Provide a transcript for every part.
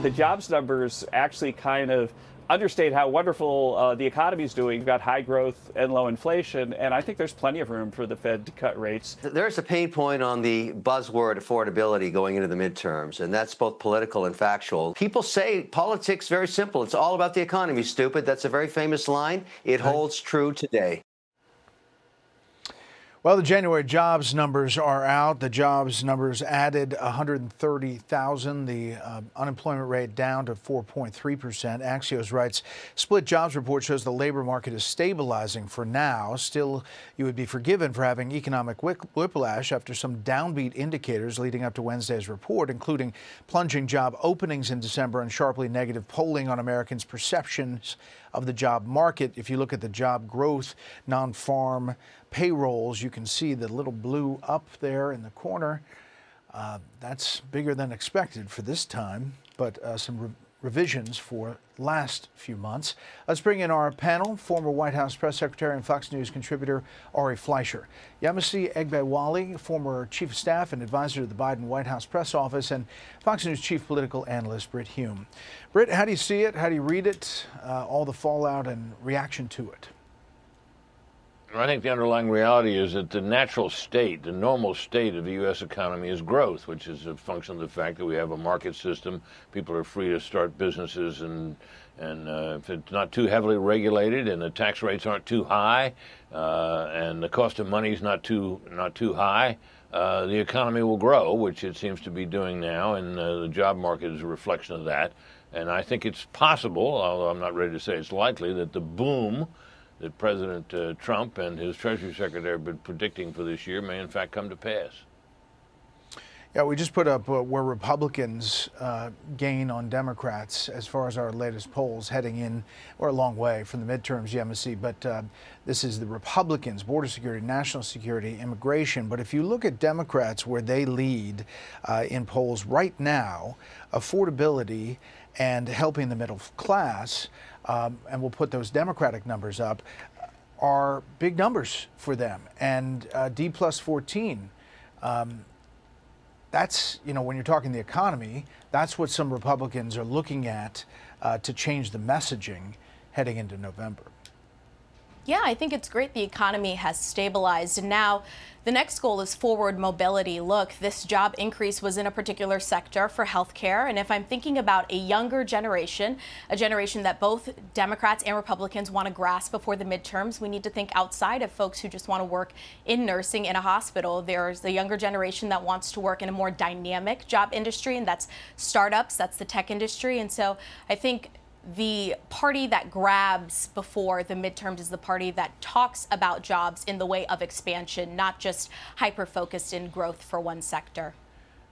the jobs numbers actually kind of understate how wonderful the economy is doing. You've got high growth and low inflation, and I think there's plenty of room for the Fed to cut rates. There's a pain point on the buzzword affordability going into the midterms, and that's both political and factual. People say politics very simple. It's all about the economy, stupid. That's a very famous line. It holds true today. Well, the January jobs numbers are out. The jobs numbers added 130,000. The unemployment rate down to 4.3%. Axios writes, split jobs report shows the labor market is stabilizing for now. Still, you would be forgiven for having economic whiplash after some downbeat indicators leading up to Wednesday's report, including plunging job openings in December and sharply negative polling on Americans' perceptions of the job market. If you look at the job growth, non-farm payrolls, you can see the little blue up there in the corner. That's bigger than expected for this time, but some revisions for last few months. Let's bring in our panel, former White House press secretary and Fox News contributor Ari Fleischer, Yemisi Egbewali, former chief of staff and advisor to the Biden White House press office, and Fox News chief political analyst Brit Hume. Brit, how do you see it? How do you read it? All the fallout and reaction to it? I think the underlying reality is that the natural state, the normal state of the U.S. economy is growth, which is a function of the fact that we have a market system. People are free to start businesses, and if it's not too heavily regulated and the tax rates aren't too high and the cost of money is not too high, the economy will grow, which it seems to be doing now, and the job market is a reflection of that. And I think it's possible, although I'm not ready to say it's likely, that the boom that President Trump and his Treasury Secretary have been predicting for this year may in fact come to pass. Yeah, we just put up where Republicans gain on Democrats as far as our latest polls heading in. We're a long way from the midterms, Yemisi, but this is the Republicans, border security, national security, immigration. But if you look at Democrats where they lead in polls right now, affordability and helping the middle class, and we'll put those Democratic numbers up, are big numbers for them. And D plus 14, that's, you know, when you're talking the economy, that's what some Republicans are looking at to change the messaging heading into November. Yeah, I think it's great the economy has stabilized. And now the next goal is forward mobility. Look, this job increase was in a particular sector for healthcare. And if I'm thinking about a younger generation, a generation that both Democrats and Republicans want to grasp before the midterms, we need to think outside of folks who just want to work in nursing in a hospital. There's the younger generation that wants to work in a more dynamic job industry, and that's startups, that's the tech industry. And so I think the party that grabs before the midterms is the party that talks about jobs in the way of expansion, not just hyper-focused in growth for one sector.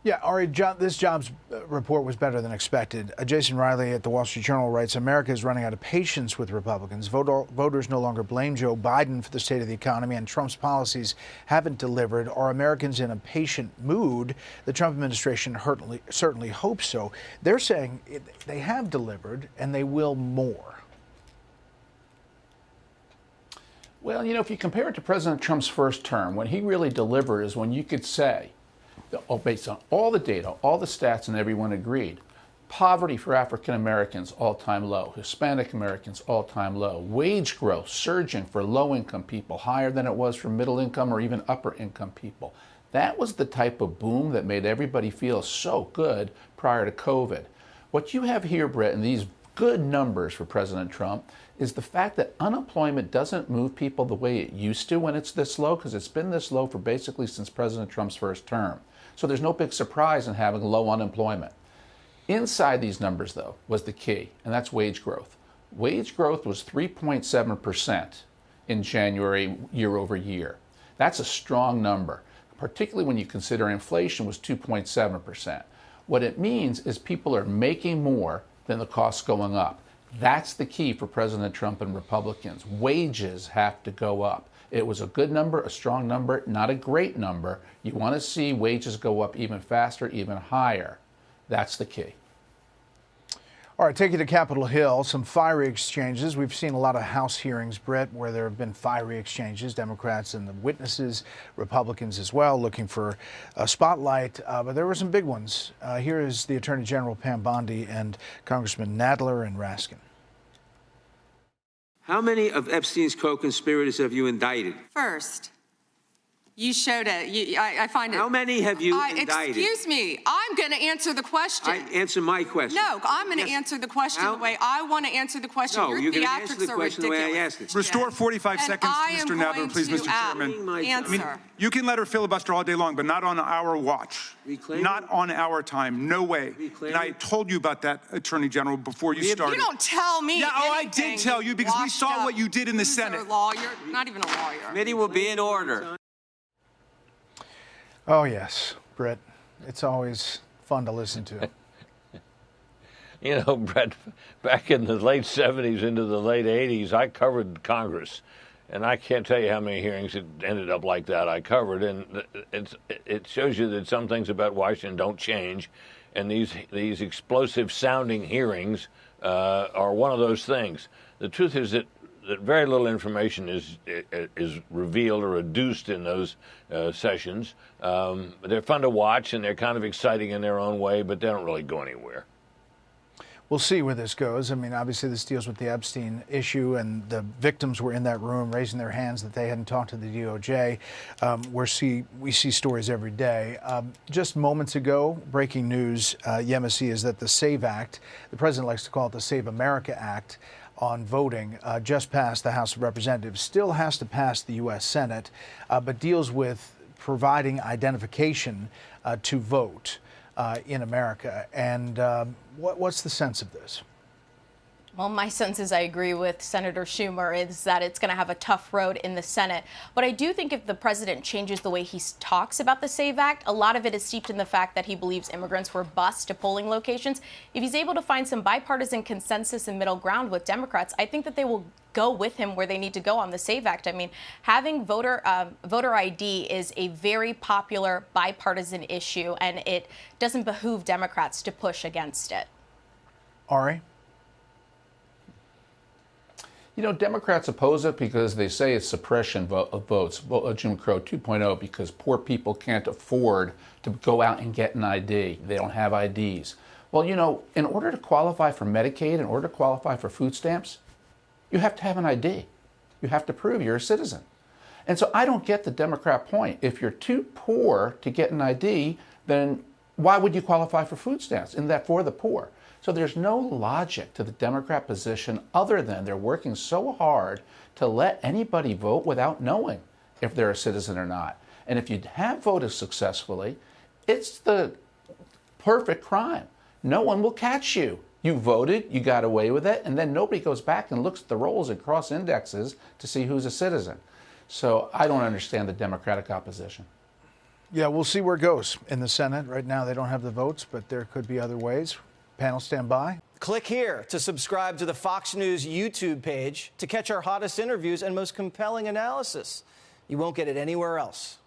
Yeah, Ari, this jobs report was better than expected. Jason Riley at the Wall Street Journal writes, America is running out of patience with Republicans. Voters no longer blame Joe Biden for the state of the economy, and Trump's policies haven't delivered. Are Americans in a patient mood? The Trump administration certainly hopes so. They're saying they have delivered, and they will more. Well, you know, if you compare it to President Trump's first term, when he really delivered is when you could say, based on all the data, all the stats, and everyone agreed, poverty for African Americans, all-time low. Hispanic Americans, all-time low. Wage growth surging for low-income people, higher than it was for middle-income or even upper-income people. That was the type of boom that made everybody feel so good prior to COVID. What you have here, Brett, and these good numbers for President Trump, is the fact that unemployment doesn't move people the way it used to when it's this low, because it's been this low for basically since President Trump's first term. So there's no big surprise in having low unemployment. Inside these numbers, though, was the key, and that's wage growth. Wage growth was 3.7% in January year over year. That's a strong number, particularly when you consider inflation was 2.7%. What it means is people are making more than the costs going up. That's the key for President Trump and Republicans. Wages have to go up. It was a good number, a strong number, not a great number. You want to see wages go up even faster, even higher. That's the key. All right, take you to Capitol Hill. Some fiery exchanges. We've seen a lot of House hearings, Brett, where there have been fiery exchanges. Democrats and the witnesses, Republicans as well, looking for a spotlight. But there were some big ones. Here is the Attorney General Pam Bondi and Congressman Nadler and Raskin. How many of Epstein's co-conspirators have you indicted? First, you showed it. I find it. How many have you indicted? Excuse me. I'm going to answer the question. Answer my question. No, I'm going to answer the question the way I want to answer the question. No, Your you're going to answer the theatrics are question the way I ridiculous. asked it. Restore 45 seconds to Mr. Nadler, please, Mr. Chairman. Answer. You can let her filibuster all day long, but not on our watch. Reclaiming? Not on our time. No way. Reclaiming? And I told you about that, Attorney General, before you started. You don't tell me. Yeah, oh, I anything, did tell you because we washed saw up what you did in the loser Senate. Lawyer, not even a lawyer. Committee will be in order. Oh, yes, Brett. It's always fun to listen to. You know, Brett, back in the late 70s into the late 80s, I covered Congress. And I can't tell you how many hearings it ended up like that I covered. And it shows you that some things about Washington don't change. And these explosive sounding hearings are one of those things. The truth is that very little information is revealed or adduced in those sessions. They're fun to watch and they're kind of exciting in their own way, but they don't really go anywhere. We'll see where this goes. I mean, obviously this deals with the Epstein issue, and the victims were in that room raising their hands that they hadn't talked to the DOJ. We see stories every day. Just moments ago, breaking news, Yemisi, is that the SAVE Act, the president likes to call it the Save America Act, on voting, just passed the House of Representatives. Still has to pass the U.S. Senate, but deals with providing identification to vote in America. And what's the sense of this? Well, my sense is I agree with Senator Schumer is that it's going to have a tough road in the Senate. But I do think if the president changes the way he talks about the SAVE Act, a lot of it is steeped in the fact that he believes immigrants were bused to polling locations. If he's able to find some bipartisan consensus and middle ground with Democrats, I think that they will go with him where they need to go on the SAVE Act. I mean, having voter ID is a very popular bipartisan issue, and it doesn't behoove Democrats to push against it. Ari? You know, Democrats oppose it because they say it's suppression of votes, Jim Crow 2.0, because poor people can't afford to go out and get an ID. They don't have IDs. Well, you know, in order to qualify for Medicaid, in order to qualify for food stamps, you have to have an ID. You have to prove you're a citizen. And so I don't get the Democrat point. If you're too poor to get an ID, then why would you qualify for food stamps? Isn't that for the poor? So there's no logic to the Democrat position other than they're working so hard to let anybody vote without knowing if they're a citizen or not. And if you have voted successfully, it's the perfect crime. No one will catch you. You voted, you got away with it, and then nobody goes back and looks at the rolls and cross indexes to see who's a citizen. So I don't understand the Democratic opposition. Yeah, we'll see where it goes in the Senate. Right now they don't have the votes, but there could be other ways. Panel, stand by. Click here to subscribe to the Fox News YouTube page to catch our hottest interviews and most compelling analysis. You won't get it anywhere else.